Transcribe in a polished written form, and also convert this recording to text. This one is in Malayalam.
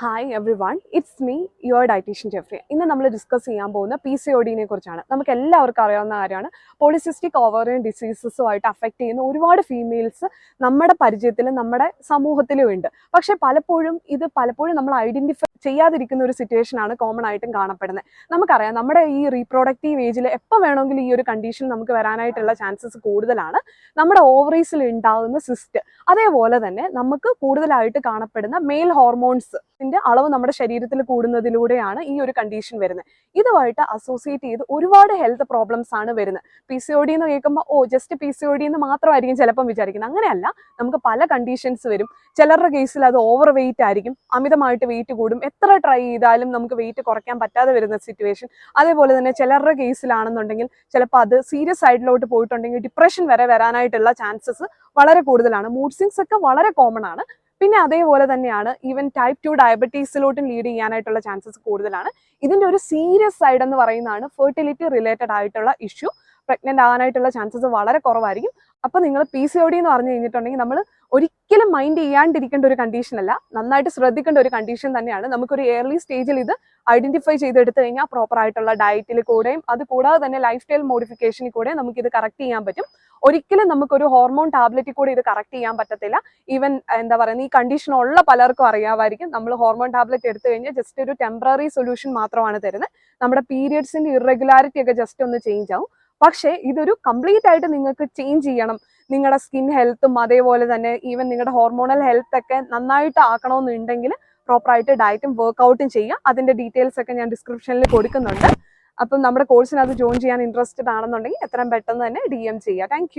Hi everyone, it's me your dietitian Jeffrey. ഇന്ന് നമ്മൾ ഡിസ്കസ് ചെയ്യാൻ പോകുന്ന PCODനെ കുറിച്ചാണ്. നമുക്ക് എല്ലാവർക്കും അറിയാവുന്ന കാര്യമാണ്. പോളിസിസ്റ്റിക് ഓവറിയൻ ഡിസീസസുമായിട്ട് അഫക്റ്റ് ചെയ്യുന്ന ഒരുപാട് ഫീമെയിൽസ് നമ്മുടെ പരിചയത്തിലും നമ്മുടെ സമൂഹത്തിലും ഉണ്ട്. പക്ഷേ പലപ്പോഴും നമ്മൾ ഐഡന്റിഫൈ ചെയ്യാതിരിക്കുന്ന ഒരു സിറ്റുവേഷൻ ആണ് കോമൺ ആയിട്ടും കാണപ്പെടുന്നത്. നമുക്കറിയാം, നമ്മുടെ ഈ റീപ്രൊഡക്റ്റീവ് ഏജിൽ എപ്പോൾ വേണമെങ്കിലും ഈ ഒരു കണ്ടീഷൻ നമുക്ക് വരാനായിട്ടുള്ള ചാൻസസ് കൂടുതലാണ്. നമ്മുടെ ഓവറീസിൽ ഉണ്ടാകുന്ന സിസ്റ്റ്, അതേപോലെ തന്നെ നമുക്ക് കൂടുതലായിട്ട് കാണപ്പെടുന്ന മെയിൽ ഹോർമോൺസ് അളവ് നമ്മുടെ ശരീരത്തിൽ കൂടുന്നതിലൂടെയാണ് ഈ ഒരു കണ്ടീഷൻ വരുന്നത്. ഇതുമായിട്ട് അസോസിയേറ്റ് ചെയ്ത് ഒരുപാട് ഹെൽത്ത് പ്രോബ്ലംസ് ആണ് വരുന്നത്. PCOD എന്ന് കേൾക്കുമ്പോൾ ജസ്റ്റ് PCOD എന്ന് മാത്രമായിരിക്കും ചിലപ്പം വിചാരിക്കുന്നത്. അങ്ങനെയല്ല, നമുക്ക് പല കണ്ടീഷൻസ് വരും. ചിലരുടെ കേസിൽ അത് ഓവർ വെയിറ്റ് ആയിരിക്കും, അമിതമായിട്ട് വെയിറ്റ് കൂടും, എത്ര ട്രൈ ചെയ്താലും നമുക്ക് വെയിറ്റ് കുറയ്ക്കാൻ പറ്റാതെ വരുന്ന സിറ്റുവേഷൻ. അതേപോലെ തന്നെ ചിലരുടെ കേസിലാണെന്നുണ്ടെങ്കിൽ ചിലപ്പോൾ അത് സീരിയസ് സൈഡിലോട്ട് പോയിട്ടുണ്ടെങ്കിൽ ഡിപ്രഷൻ വരെ വരാനായിട്ടുള്ള ചാൻസസ് വളരെ കൂടുതലാണ്. മൂഡ് സ്വിങ്സ് ഒക്കെ വളരെ കോമൺ ആണ്. പിന്നെ അതേപോലെ തന്നെയാണ് ഈവൻ ടൈപ്പ് 2 ഡയബറ്റീസിലോട്ടും ലീഡ് ചെയ്യാനായിട്ടുള്ള ചാൻസസ് കൂടുതലാണ്. ഇതിൻ്റെ ഒരു സീരിയസ് സൈഡ് എന്ന് പറയുന്നതാണ് ഫെർട്ടിലിറ്റി റിലേറ്റഡ് ആയിട്ടുള്ള ഇഷ്യൂ. പ്രഗ്നന്റ് ആകാനായിട്ടുള്ള ചാൻസസ് വളരെ കുറവായിരിക്കും. അപ്പോൾ നിങ്ങൾ PCOD എന്ന് പറഞ്ഞു കഴിഞ്ഞിട്ടുണ്ടെങ്കിൽ നമ്മൾ ഒരിക്കലും മൈൻഡ് ചെയ്യാണ്ടിരിക്കേണ്ട ഒരു കണ്ടീഷൻ അല്ല, നന്നായിട്ട് ശ്രദ്ധിക്കേണ്ട ഒരു കണ്ടീഷൻ തന്നെയാണ്. നമുക്കൊരു ഏർലി സ്റ്റേജിൽ ഇത് ഐഡന്റിഫൈ ചെയ്തെടുത്തു കഴിഞ്ഞാൽ പ്രോപ്പർ ആയിട്ടുള്ള ഡയറ്റിൽ കൂടെയും അത് കൂടാതെ തന്നെ ലൈഫ് സ്റ്റൈൽ മോഡിഫിക്കേഷനിൽ കൂടെ നമുക്ക് ഇത് കറക്റ്റ് ചെയ്യാൻ പറ്റും. ഒരിക്കലും നമുക്കൊരു ഹോർമോൺ ടാബ്ലറ്റിൽ കൂടെ ഇത് കറക്റ്റ് ചെയ്യാൻ പറ്റത്തില്ല. ഈവൻ എന്താ പറയുക, ഈ കണ്ടീഷൻ ഉള്ള പലർക്കും അറിയാമായിരിക്കും, നമ്മൾ ഹോർമോൺ ടാബ്ലറ്റ് എടുത്തു കഴിഞ്ഞാൽ ജസ്റ്റ് ഒരു ടെമ്പററി സൊല്യൂഷൻ മാത്രമാണ് തരുന്നത്. നമ്മുടെ പീരിയഡ്സിന്റെ ഇറഗുലാരിറ്റി ഒക്കെ ജസ്റ്റ് ഒന്ന് ചേഞ്ച് ആവും. പക്ഷേ ഇതൊരു കംപ്ലീറ്റ് ആയിട്ട് നിങ്ങൾക്ക് ചേഞ്ച് ചെയ്യണം, നിങ്ങളുടെ സ്കിൻ ഹെൽത്തും അതേപോലെ തന്നെ ഈവൻ നിങ്ങളുടെ ഹോർമോണൽ ഹെൽത്ത് ഒക്കെ നന്നായിട്ട് ആക്കണമെന്നുണ്ടെങ്കിൽ പ്രോപ്പറായിട്ട് ഡയറ്റും വർക്കൗട്ടും ചെയ്യുക. അതിന്റെ ഡീറ്റെയിൽസ് ഒക്കെ ഞാൻ ഡിസ്ക്രിപ്ഷനിൽ കൊടുക്കുന്നുണ്ട്. അപ്പം നമ്മുടെ കോഴ്സിന് അത് ജോയിൻ ചെയ്യാൻ ഇൻട്രസ്റ്റഡ് ആണെന്നുണ്ടെങ്കിൽ എത്രയും പെട്ടെന്ന് തന്നെ DM ചെയ്യുക. താങ്ക്